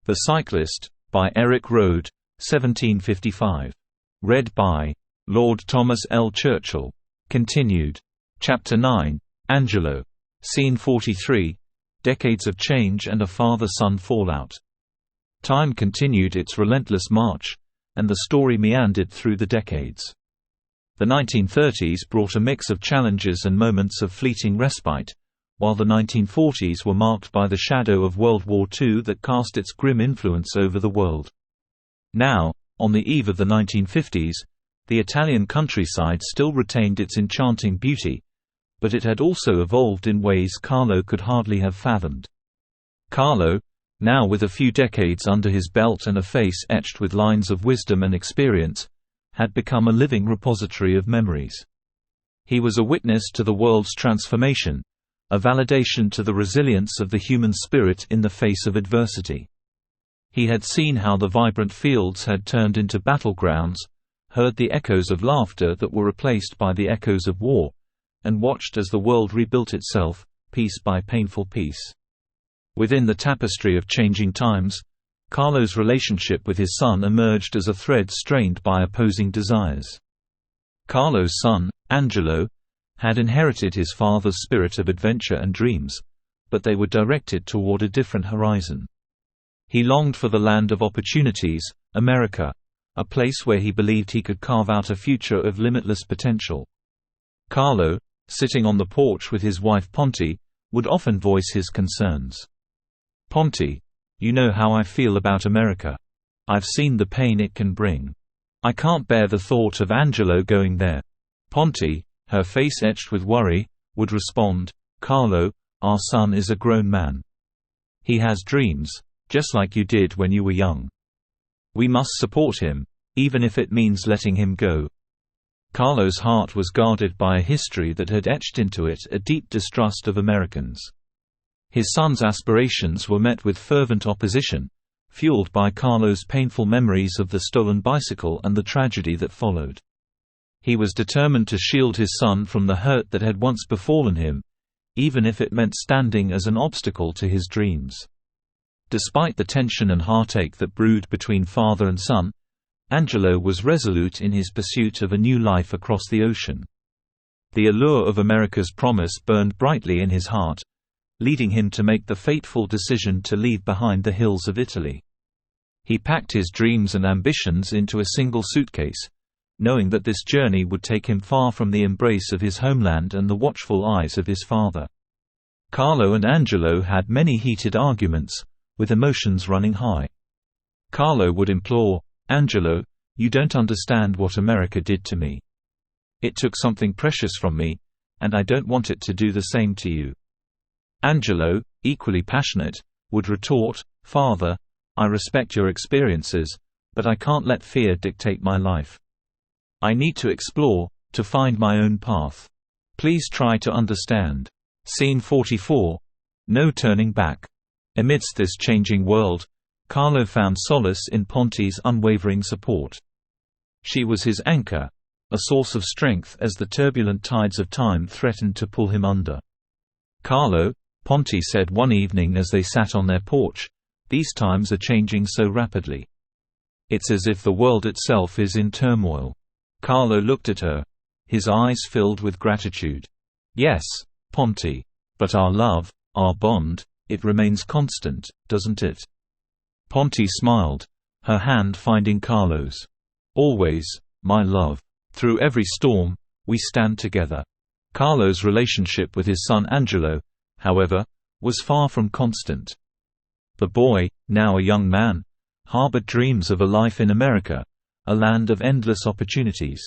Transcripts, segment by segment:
The Cyclist, by Erik Røde, 1755. Read by Lord Thomas L. Churchill. Continued. Chapter 9, Angelo. Scene 43, Decades of Change and a Father-Son Fallout. Time continued its relentless march, and the story meandered through the decades. The 1930s brought a mix of challenges and moments of fleeting respite, while the 1940s were marked by the shadow of World War II that cast its grim influence over the world. Now, on the eve of the 1950s, the Italian countryside still retained its enchanting beauty, but it had also evolved in ways Carlo could hardly have fathomed. Carlo, now with a few decades under his belt and a face etched with lines of wisdom and experience, had become a living repository of memories. He was a witness to the world's transformation, a validation to the resilience of the human spirit in the face of adversity. He had seen how the vibrant fields had turned into battlegrounds, heard the echoes of laughter that were replaced by the echoes of war, and watched as the world rebuilt itself, piece by painful piece. Within the tapestry of changing times, Carlo's relationship with his son emerged as a thread strained by opposing desires. Carlo's son, Angelo, had inherited his father's spirit of adventure and dreams, but they were directed toward a different horizon. He longed for the land of opportunities, America, a place where he believed he could carve out a future of limitless potential. Carlo, sitting on the porch with his wife Ponte, would often voice his concerns. "Ponte, you know how I feel about America. I've seen the pain it can bring. I can't bear the thought of Angelo going there." Ponte, her face etched with worry, would respond, "Carlo, our son is a grown man. He has dreams, just like you did when you were young. We must support him, even if it means letting him go." Carlo's heart was guarded by a history that had etched into it a deep distrust of Americans. His son's aspirations were met with fervent opposition, fueled by Carlo's painful memories of the stolen bicycle and the tragedy that followed. He was determined to shield his son from the hurt that had once befallen him, even if it meant standing as an obstacle to his dreams. Despite the tension and heartache that brewed between father and son, Angelo was resolute in his pursuit of a new life across the ocean. The allure of America's promise burned brightly in his heart, leading him to make the fateful decision to leave behind the hills of Italy. He packed his dreams and ambitions into a single suitcase, knowing that this journey would take him far from the embrace of his homeland and the watchful eyes of his father. Carlo and Angelo had many heated arguments, with emotions running high. Carlo would implore, "Angelo, you don't understand what America did to me. It took something precious from me, and I don't want it to do the same to you." Angelo, equally passionate, would retort, "Father, I respect your experiences, but I can't let fear dictate my life. I need to explore, to find my own path. Please try to understand." Scene 44. No turning back. Amidst this changing world, Carlo found solace in Ponte's unwavering support. She was his anchor, a source of strength as the turbulent tides of time threatened to pull him under. "Carlo," Ponte said one evening as they sat on their porch, "these times are changing so rapidly. It's as if the world itself is in turmoil." Carlo looked at her, his eyes filled with gratitude. "Yes, Ponte. But our love, our bond, it remains constant, doesn't it?" Ponte smiled, her hand finding Carlo's. "Always, my love. Through every storm, we stand together." Carlo's relationship with his son Angelo, however, was far from constant. The boy, now a young man, harbored dreams of a life in America, a land of endless opportunities.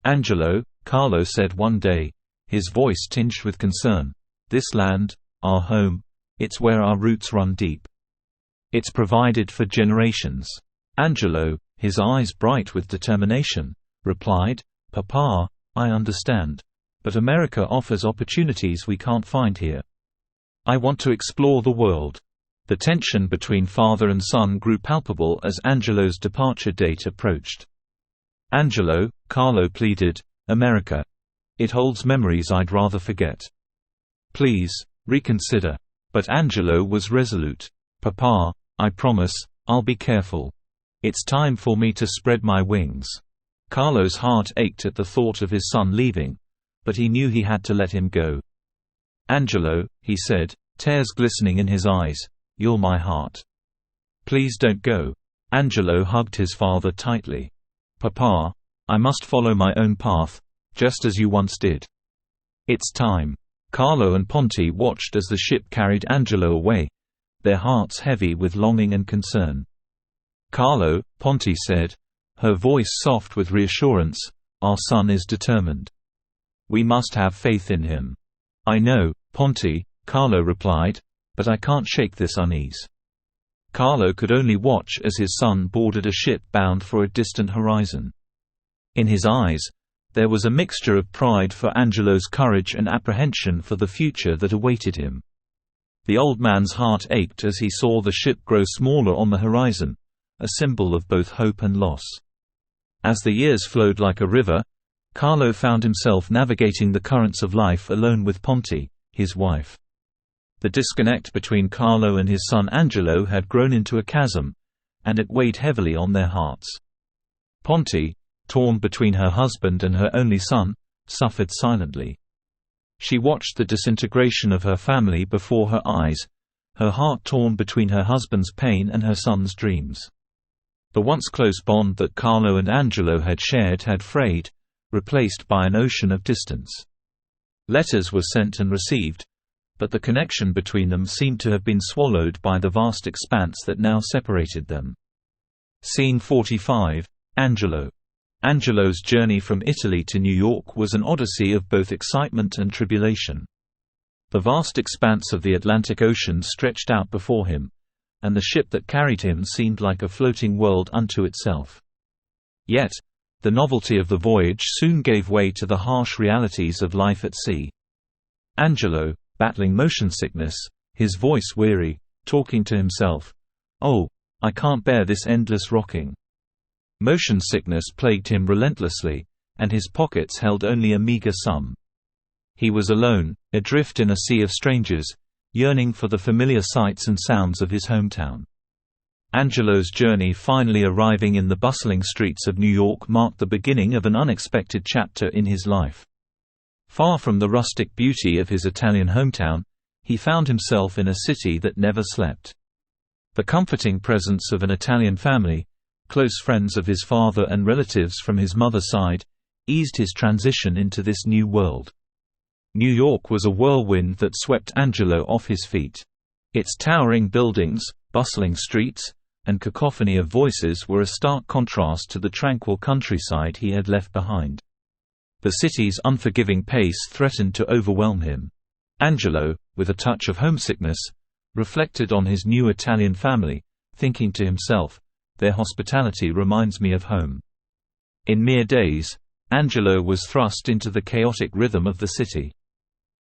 "Angelo," Carlo said one day, his voice tinged with concern, "this land, our home, it's where our roots run deep. It's provided for generations." Angelo, his eyes bright with determination, replied, "Papa, I understand. But America offers opportunities we can't find here. I want to explore the world." The tension between father and son grew palpable as Angelo's departure date approached. "Angelo," Carlo pleaded, "America. It holds memories I'd rather forget. Please, reconsider." But Angelo was resolute. "Papa, I promise, I'll be careful. It's time for me to spread my wings." Carlo's heart ached at the thought of his son leaving, but he knew he had to let him go. "Angelo," he said, tears glistening in his eyes, "you're my heart. Please don't go." Angelo hugged his father tightly. "Papa, I must follow my own path, just as you once did. It's time." Carlo and Ponti watched as the ship carried Angelo away, their hearts heavy with longing and concern. "Carlo," Ponti said, her voice soft with reassurance, "our son is determined. We must have faith in him." "I know, Ponti," Carlo replied, "but I can't shake this unease." Carlo could only watch as his son boarded a ship bound for a distant horizon. In his eyes, there was a mixture of pride for Angelo's courage and apprehension for the future that awaited him. The old man's heart ached as he saw the ship grow smaller on the horizon, a symbol of both hope and loss. As the years flowed like a river, Carlo found himself navigating the currents of life alone with Ponti, his wife. The disconnect between Carlo and his son Angelo had grown into a chasm, and it weighed heavily on their hearts. Ponti, torn between her husband and her only son, suffered silently. She watched the disintegration of her family before her eyes, her heart torn between her husband's pain and her son's dreams. The once close bond that Carlo and Angelo had shared had frayed, replaced by an ocean of distance. Letters were sent and received, but the connection between them seemed to have been swallowed by the vast expanse that now separated them. Scene 45. Angelo. Angelo's journey from Italy to New York was an odyssey of both excitement and tribulation. The vast expanse of the Atlantic Ocean stretched out before him, and the ship that carried him seemed like a floating world unto itself. Yet, the novelty of the voyage soon gave way to the harsh realities of life at sea. Angelo, battling motion sickness, his voice weary, talking to himself, "Oh, I can't bear this endless rocking." Motion sickness plagued him relentlessly, and his pockets held only a meager sum. He was alone, adrift in a sea of strangers, yearning for the familiar sights and sounds of his hometown. Angelo's journey finally arriving in the bustling streets of New York marked the beginning of an unexpected chapter in his life. Far from the rustic beauty of his Italian hometown, he found himself in a city that never slept. The comforting presence of an Italian family, close friends of his father and relatives from his mother's side, eased his transition into this new world. New York was a whirlwind that swept Angelo off his feet. Its towering buildings, bustling streets, and cacophony of voices were a stark contrast to the tranquil countryside he had left behind. The city's unforgiving pace threatened to overwhelm him. Angelo, with a touch of homesickness, reflected on his new Italian family, thinking to himself, "Their hospitality reminds me of home." In mere days, Angelo was thrust into the chaotic rhythm of the city.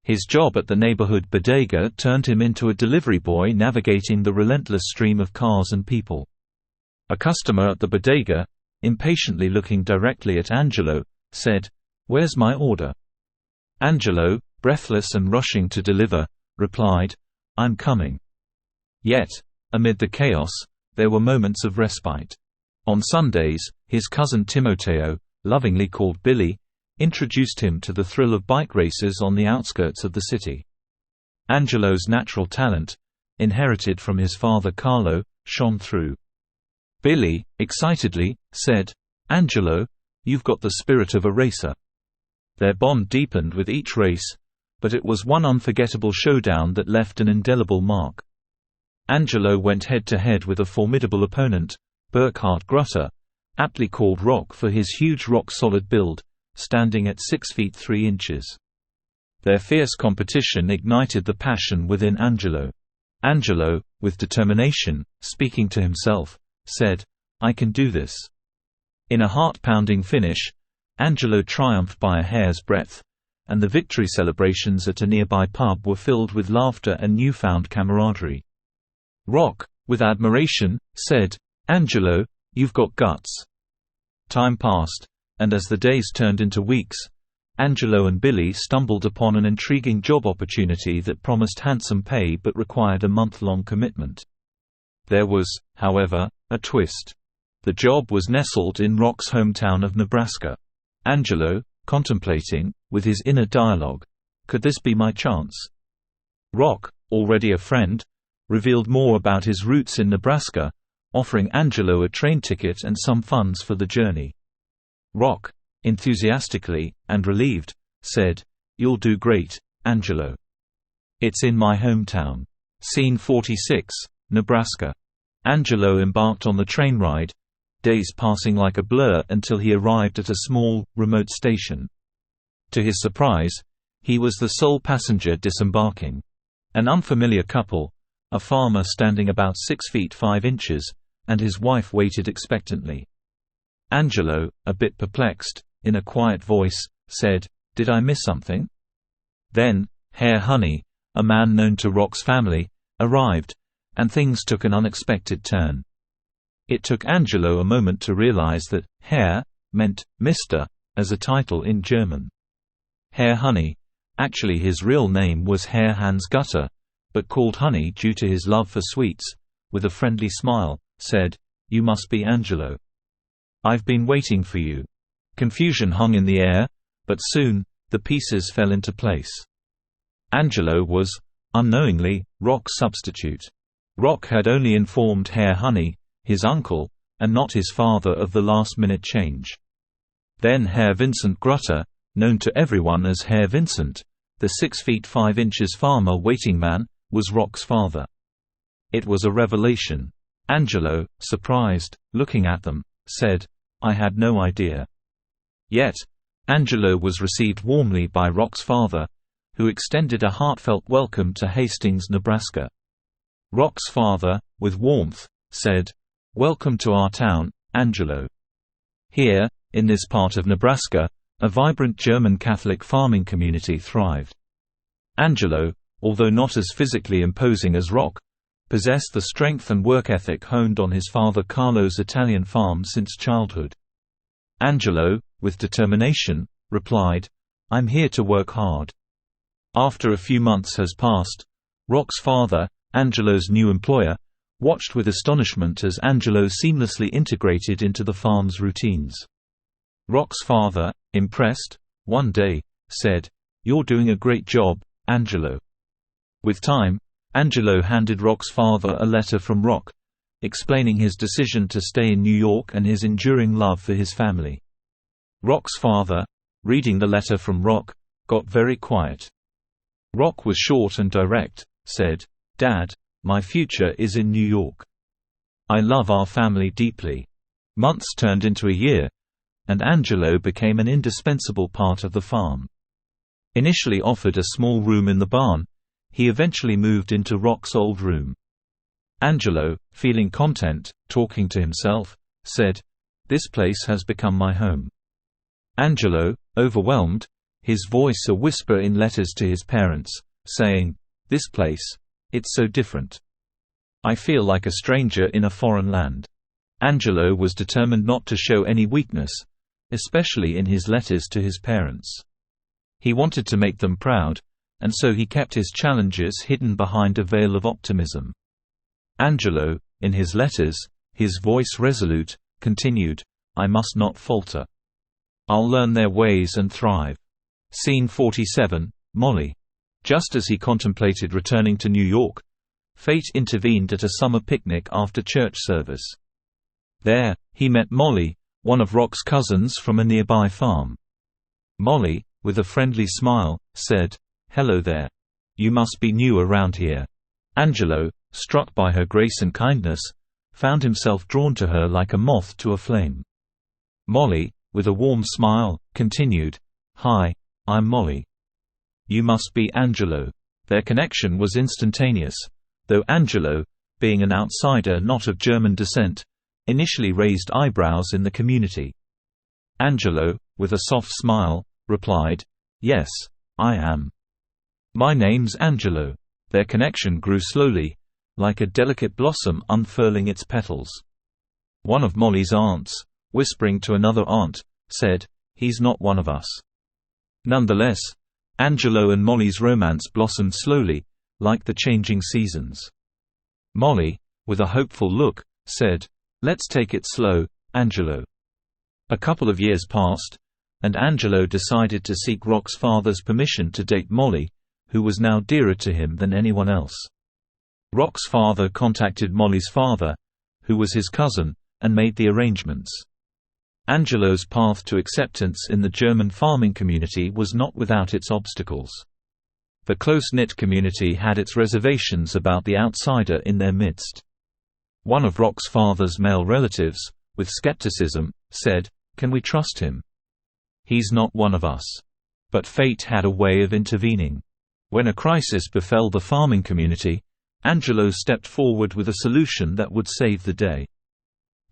His job at the neighborhood bodega turned him into a delivery boy navigating the relentless stream of cars and people. A customer at the bodega, impatiently looking directly at Angelo, said, "Where's my order?" Angelo, breathless and rushing to deliver, replied, "I'm coming." Yet, amid the chaos, there were moments of respite. On Sundays, his cousin Timoteo, lovingly called Billy, introduced him to the thrill of bike races on the outskirts of the city. Angelo's natural talent, inherited from his father Carlo, shone through. Billy, excitedly, said, "Angelo, you've got the spirit of a racer." Their bond deepened with each race, but it was one unforgettable showdown that left an indelible mark. Angelo went head-to-head with a formidable opponent, Burkhard Grutter, aptly called Rock for his huge rock-solid build, standing at 6 feet 3 inches. Their fierce competition ignited the passion within Angelo. Angelo, with determination, speaking to himself, said, "I can do this." In a heart-pounding finish, Angelo triumphed by a hair's breadth, and the victory celebrations at a nearby pub were filled with laughter and newfound camaraderie. Rock, with admiration, said, "Angelo, you've got guts." Time passed, and as the days turned into weeks, Angelo and Billy stumbled upon an intriguing job opportunity that promised handsome pay but required a month-long commitment. There was, however, a twist. The job was nestled in Rock's hometown of Nebraska. Angelo, contemplating, with his inner dialogue, could this be my chance? Rock, already a friend, revealed more about his roots in Nebraska, offering Angelo a train ticket and some funds for the journey. Rock, enthusiastically, and relieved, said, "You'll do great, Angelo. It's in my hometown." Scene 46, Nebraska. Angelo embarked on the train ride, days passing like a blur until he arrived at a small, remote station. To his surprise, he was the sole passenger disembarking. An unfamiliar couple, a farmer standing about 6 feet 5 inches, and his wife waited expectantly. Angelo, a bit perplexed, in a quiet voice, said, "Did I miss something?" Then, Herr Honey, a man known to Rock's family, arrived, and things took an unexpected turn. It took Angelo a moment to realize that Herr meant Mr. as a title in German. Herr Honey, actually his real name was Herr Hans Gutter, but called Honey due to his love for sweets, with a friendly smile, said, "You must be Angelo. I've been waiting for you." Confusion hung in the air, but soon, the pieces fell into place. Angelo was, unknowingly, Rock's substitute. Rock had only informed Herr Honey, his uncle, and not his father, of the last-minute change. Then Herr Vincent Grutter, known to everyone as Herr Vincent, the 6 feet 5 inches farmer waiting man, was Rock's father. It was a revelation. Angelo, surprised, looking at them, said, "I had no idea." Yet, Angelo was received warmly by Rock's father, who extended a heartfelt welcome to Hastings, Nebraska. Rock's father, with warmth, said, "Welcome to our town, Angelo." Here, in this part of Nebraska, a vibrant German Catholic farming community thrived. Angelo, although not as physically imposing as Rock, possessed the strength and work ethic honed on his father Carlo's Italian farm since childhood. Angelo, with determination, replied, "I'm here to work hard." After a few months has passed, Rock's father, Angelo's new employer, watched with astonishment as Angelo seamlessly integrated into the farm's routines. Rock's father, impressed, one day, said, "You're doing a great job, Angelo." With time, Angelo handed Rock's father a letter from Rock, explaining his decision to stay in New York and his enduring love for his family. Rock's father, reading the letter from Rock, got very quiet. Rock was short and direct, said, "Dad, my future is in New York. I love our family deeply." Months turned into a year, and Angelo became an indispensable part of the farm. Initially offered a small room in the barn, he eventually moved into Rock's old room. Angelo, feeling content, talking to himself, said, "This place has become my home." Angelo, overwhelmed, his voice a whisper in letters to his parents, saying, "This place, it's so different. I feel like a stranger in a foreign land." Angelo was determined not to show any weakness, especially in his letters to his parents. He wanted to make them proud, and so he kept his challenges hidden behind a veil of optimism. Angelo, in his letters, his voice resolute, continued, "I must not falter. I'll learn their ways and thrive." Scene 47, Molly. Just as he contemplated returning to New York, fate intervened at a summer picnic after church service. There, he met Molly, one of Rock's cousins from a nearby farm. Molly, with a friendly smile, said, "Hello there. You must be new around here." Angelo, struck by her grace and kindness, found himself drawn to her like a moth to a flame. Molly, with a warm smile, continued, "Hi, I'm Molly. You must be Angelo." Their connection was instantaneous, though Angelo, being an outsider not of German descent, initially raised eyebrows in the community. Angelo, with a soft smile, replied, "Yes, I am. My name's Angelo." Their connection grew slowly, like a delicate blossom unfurling its petals. One of Molly's aunts, whispering to another aunt, said, "He's not one of us." Nonetheless, Angelo and Molly's romance blossomed slowly, like the changing seasons. Molly, with a hopeful look, said, "Let's take it slow, Angelo." A couple of years passed, and Angelo decided to seek Rock's father's permission to date Molly, who was now dearer to him than anyone else. Rock's father contacted Molly's father, who was his cousin, and made the arrangements. Angelo's path to acceptance in the German farming community was not without its obstacles. The close-knit community had its reservations about the outsider in their midst. One of Rock's father's male relatives, with skepticism, said, "Can we trust him? He's not one of us." But fate had a way of intervening. When a crisis befell the farming community, Angelo stepped forward with a solution that would save the day.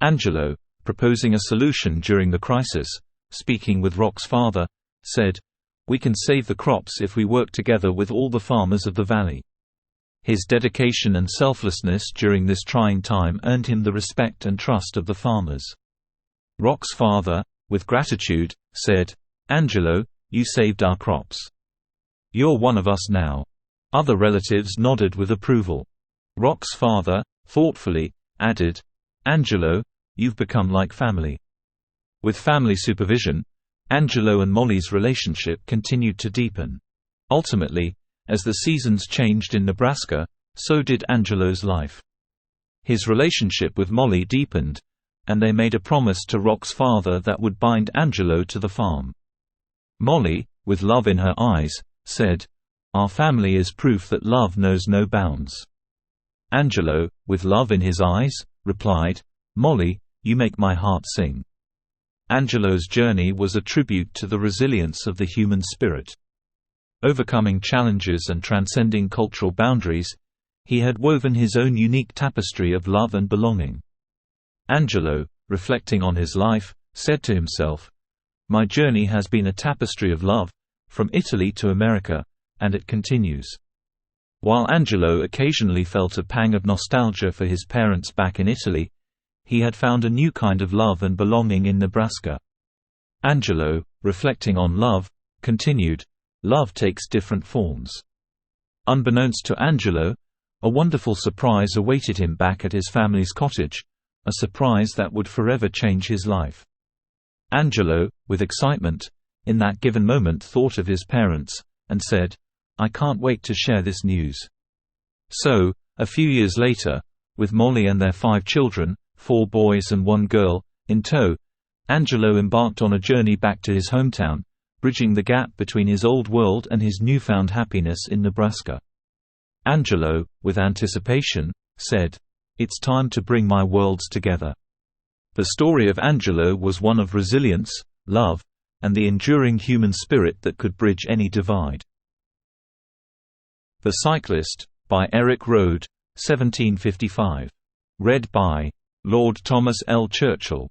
Angelo, proposing a solution during the crisis, speaking with Rock's father, said, "We can save the crops if we work together with all the farmers of the valley." His dedication and selflessness during this trying time earned him the respect and trust of the farmers. Rock's father, with gratitude, said, "Angelo, you saved our crops. You're one of us now." Other relatives nodded with approval. Rock's father, thoughtfully, added, "Angelo, you've become like family." With family supervision, Angelo and Molly's relationship continued to deepen. Ultimately, as the seasons changed in Nebraska, so did Angelo's life. His relationship with Molly deepened, and they made a promise to Rock's father that would bind Angelo to the farm. Molly, with love in her eyes, said, "Our family is proof that love knows no bounds." Angelo, with love in his eyes, replied, "Molly, you make my heart sing." Angelo's journey was a tribute to the resilience of the human spirit. Overcoming challenges and transcending cultural boundaries, he had woven his own unique tapestry of love and belonging. Angelo, reflecting on his life, said to himself, "My journey has been a tapestry of love, from Italy to America, and it continues." While Angelo occasionally felt a pang of nostalgia for his parents back in Italy, he had found a new kind of love and belonging in Nebraska. Angelo, reflecting on love, continued, "Love takes different forms." Unbeknownst to Angelo, a wonderful surprise awaited him back at his family's cottage, a surprise that would forever change his life. Angelo, with excitement, in that given moment thought of his parents, and said, "I can't wait to share this news." So, a few years later, with Molly and their 5 children, 4 boys and 1 girl, in tow, Angelo embarked on a journey back to his hometown, bridging the gap between his old world and his newfound happiness in Nebraska. Angelo, with anticipation, said, "It's time to bring my worlds together." The story of Angelo was one of resilience, love, and the enduring human spirit that could bridge any divide. The Cyclist, by Erik Røde, 1755. Read by Lord Thomas L. Churchill.